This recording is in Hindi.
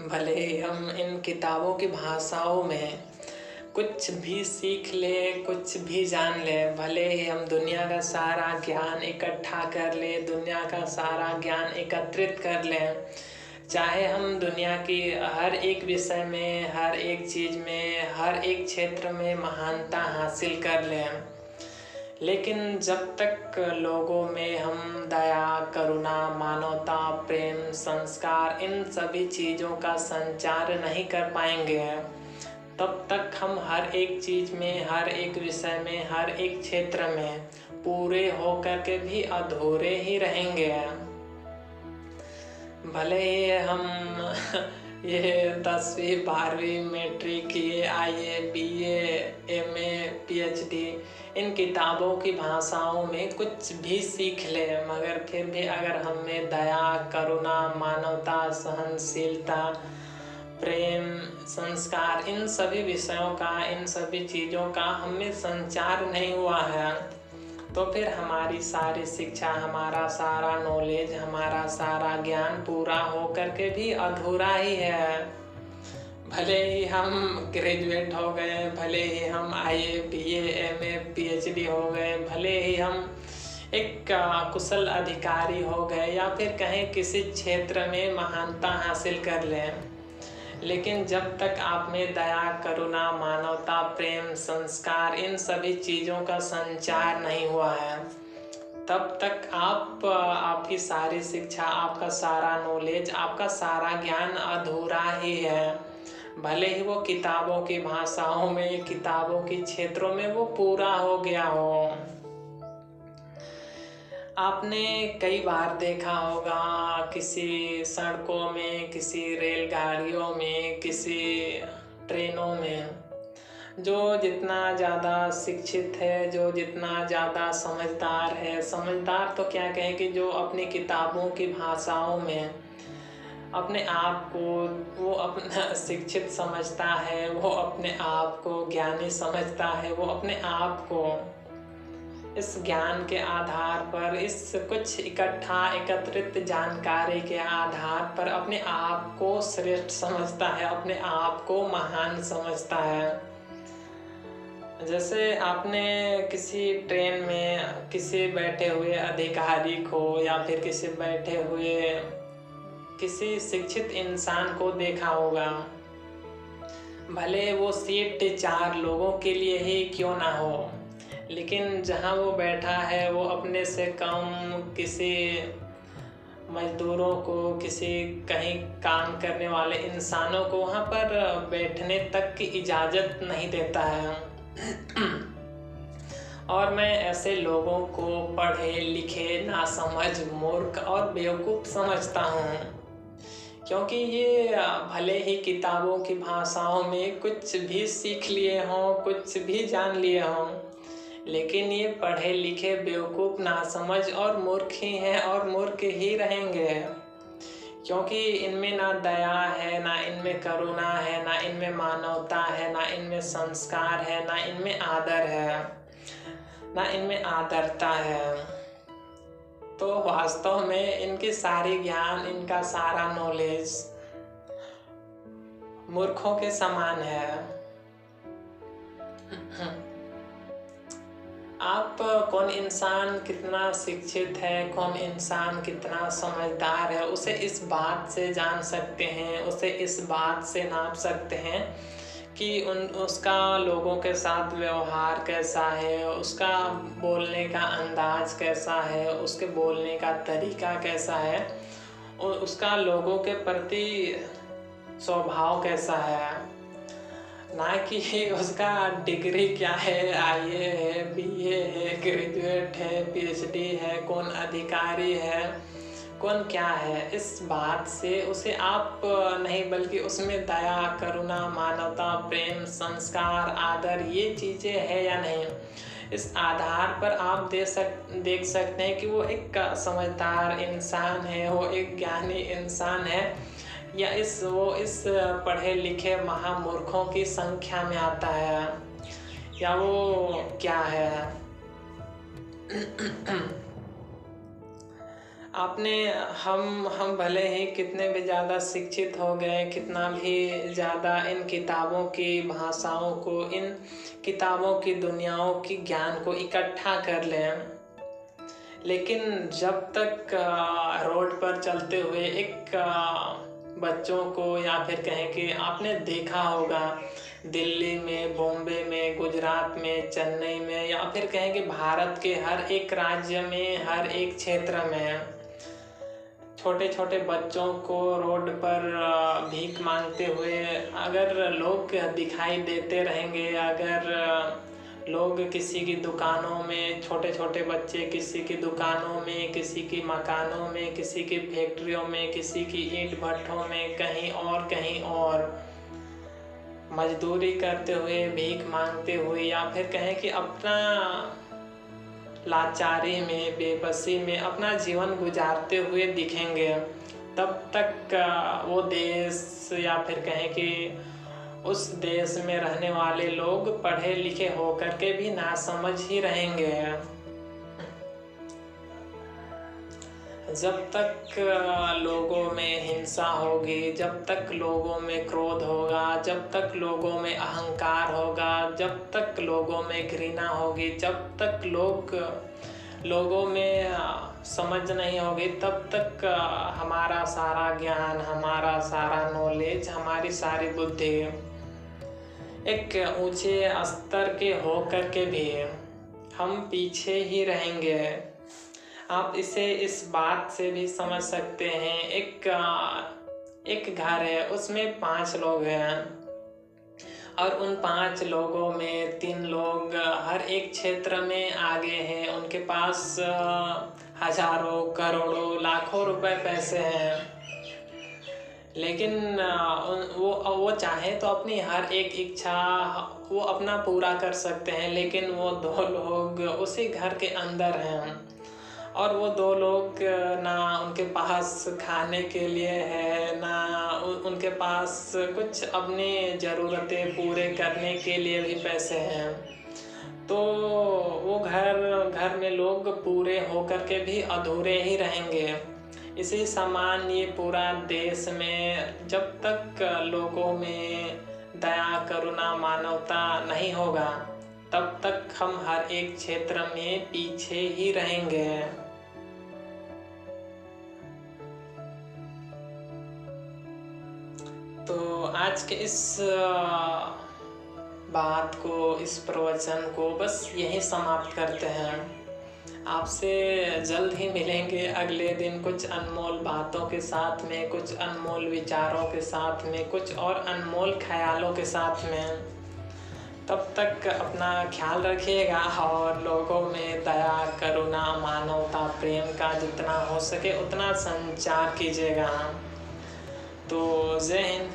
भले ही हम इन किताबों की भाषाओं में कुछ भी सीख ले, कुछ भी जान ले, भले ही हम दुनिया का सारा ज्ञान इकट्ठा कर ले, दुनिया का सारा ज्ञान एकत्रित कर लें, चाहे हम दुनिया की हर एक विषय में, हर एक चीज़ में, हर एक क्षेत्र में महानता हासिल कर लें, लेकिन जब तक लोगों में हम दया, करुणा, मानवता, प्रेम, संस्कार, इन सभी चीज़ों का संचार नहीं कर पाएंगे, तब तक हम हर एक चीज़ में, हर एक विषय में, हर एक क्षेत्र में पूरे होकर के भी अधूरे ही रहेंगे। भले ही हम ये 10वीं 12वीं मैट्रिक, ये IA, BA, MA, PhD इन किताबों की भाषाओं में कुछ भी सीख ले, मगर फिर भी अगर हम में दया, करुणा, मानवता, सहनशीलता, प्रेम, संस्कार, इन सभी विषयों का, इन सभी चीज़ों का हम में संचार नहीं हुआ है, तो फिर हमारी सारी शिक्षा, हमारा सारा नॉलेज, हमारा सारा ज्ञान पूरा होकर के भी अधूरा ही है। भले ही हम ग्रेजुएट हो गए, भले ही हम IA, BA, MA, PhD हो गए, भले ही हम एक कुशल अधिकारी हो गए, या फिर कहीं किसी क्षेत्र में महानता हासिल कर लें, लेकिन जब तक आप में दया, करुणा, मानवता, प्रेम, संस्कार, इन सभी चीज़ों का संचार नहीं हुआ है, तब तक आपकी सारी शिक्षा, आपका सारा नॉलेज, आपका सारा ज्ञान अधूरा ही है। भले ही वो किताबों की भाषाओं में, किताबों के क्षेत्रों में वो पूरा हो गया हो। आपने कई बार देखा होगा किसी सड़कों में, किसी रेलगाड़ियों में, किसी ट्रेनों में, जो जितना ज़्यादा शिक्षित है, जो जितना ज़्यादा समझदार है, समझदार तो क्या कहें कि जो अपनी किताबों की भाषाओं में अपने आप को वो अपना शिक्षित समझता है, वो अपने आप को ज्ञानी समझता है, वो अपने आप को इस ज्ञान के आधार पर, इस कुछ एकत्रित जानकारी के आधार पर अपने आप को श्रेष्ठ समझता है, अपने आप को महान समझता है। जैसे आपने किसी ट्रेन में किसी बैठे हुए अधिकारी को, या फिर किसी बैठे हुए किसी शिक्षित इंसान को देखा होगा, भले वो सीट 4 लोगों के लिए ही क्यों ना हो, लेकिन जहाँ वो बैठा है वो अपने से कम किसी मजदूरों को, किसी कहीं काम करने वाले इंसानों को वहाँ पर बैठने तक की इजाज़त नहीं देता है। और मैं ऐसे लोगों को पढ़े लिखे, नासमझ, मूर्ख और बेवकूफ़ समझता हूँ, क्योंकि ये भले ही किताबों की भाषाओं में कुछ भी सीख लिए हों, कुछ भी जान लिए हों, लेकिन ये पढ़े लिखे, बेवकूफ़, नासमझ और मूर्ख ही हैं, और मूर्ख ही रहेंगे, क्योंकि इनमें ना दया है, ना इनमें करुणा है, ना इनमें मानवता है, ना इनमें संस्कार है, ना इनमें आदर है, ना इनमें आदरता है। तो वास्तव में इनकी सारी ज्ञान, इनका सारा नॉलेज मूर्खों के समान है। आप कौन इंसान कितना शिक्षित है, कौन इंसान कितना समझदार है, उसे इस बात से जान सकते हैं, उसे इस बात से नाप सकते हैं कि उसका लोगों के साथ व्यवहार कैसा है, उसका बोलने का अंदाज कैसा है, उसके बोलने का तरीका कैसा है, और उसका लोगों के प्रति स्वभाव कैसा है, ना कि उसका डिग्री क्या है, IA है, BA है, ग्रेजुएट है, PhD है, कौन अधिकारी है, कौन क्या है। इस बात से उसे आप नहीं, बल्कि उसमें दया, करुणा, मानवता, प्रेम, संस्कार, आदर, ये चीज़ें है या नहीं, इस आधार पर आप देख सकते हैं कि वो एक समझदार इंसान है, वो एक ज्ञानी इंसान है, या वो इस पढ़े लिखे महामूर्खों की संख्या में आता है, या वो क्या है। आपने हम भले ही कितने भी ज़्यादा शिक्षित हो गए, कितना भी ज़्यादा इन किताबों की भाषाओं को, इन किताबों की दुनियाओं की ज्ञान को इकट्ठा कर लें, लेकिन जब तक रोड पर चलते हुए एक बच्चों को, या फिर कहें कि आपने देखा होगा दिल्ली में, बॉम्बे में, गुजरात में, चेन्नई में, या फिर कहें कि भारत के हर एक राज्य में, हर एक क्षेत्र में छोटे छोटे बच्चों को रोड पर भीख मांगते हुए अगर लोग दिखाई देते रहेंगे, अगर लोग किसी की दुकानों में, छोटे छोटे बच्चे किसी की दुकानों में, किसी की मकानों में, किसी की फैक्ट्रियों में, किसी की ईंट भट्ठों में, कहीं और मजदूरी करते हुए, भीख मांगते हुए, या फिर कहें कि अपना लाचारी में, बेबसी में अपना जीवन गुजारते हुए दिखेंगे, तब तक वो देश, या फिर कहें कि उस देश में रहने वाले लोग पढ़े लिखे होकर के भी नासमझ ही रहेंगे। जब तक लोगों में हिंसा होगी, जब तक लोगों में क्रोध होगा, जब तक लोगों में अहंकार होगा, जब तक लोगों में घृणा होगी, जब तक लोगों में समझ नहीं होगी, तब तक हमारा सारा ज्ञान, हमारा सारा नॉलेज, हमारी सारी बुद्धि एक ऊंचे स्तर के होकर के भी हम पीछे ही रहेंगे। आप इसे इस बात से भी समझ सकते हैं, एक घर है, उसमें 5 लोग हैं, और उन 5 लोगों में 3 लोग हर एक क्षेत्र में आगे हैं, उनके पास हजारों, करोड़ों, लाखों रुपए पैसे हैं, लेकिन वो चाहे तो अपनी हर एक इच्छा वो अपना पूरा कर सकते हैं, लेकिन वो 2 लोग उसी घर के अंदर हैं, और वो 2 लोग ना उनके पास खाने के लिए है, ना उनके पास कुछ अपनी ज़रूरतें पूरे करने के लिए भी पैसे हैं। तो वो घर में लोग पूरे होकर के भी अधूरे ही रहेंगे। इसी समान ये पूरा देश में जब तक लोगों में दया, करुणा, मानवता नहीं होगा, तब तक हम हर एक क्षेत्र में पीछे ही रहेंगे। तो आज के इस बात को, इस प्रवचन को बस यही समाप्त करते हैं। आपसे जल्द ही मिलेंगे अगले दिन कुछ अनमोल बातों के साथ में, कुछ अनमोल विचारों के साथ में, कुछ और अनमोल ख्यालों के साथ में। तब तक अपना ख्याल रखिएगा और लोगों में दया, करुणा, मानवता, प्रेम का जितना हो सके उतना संचार कीजिएगा। तो जय हिंद।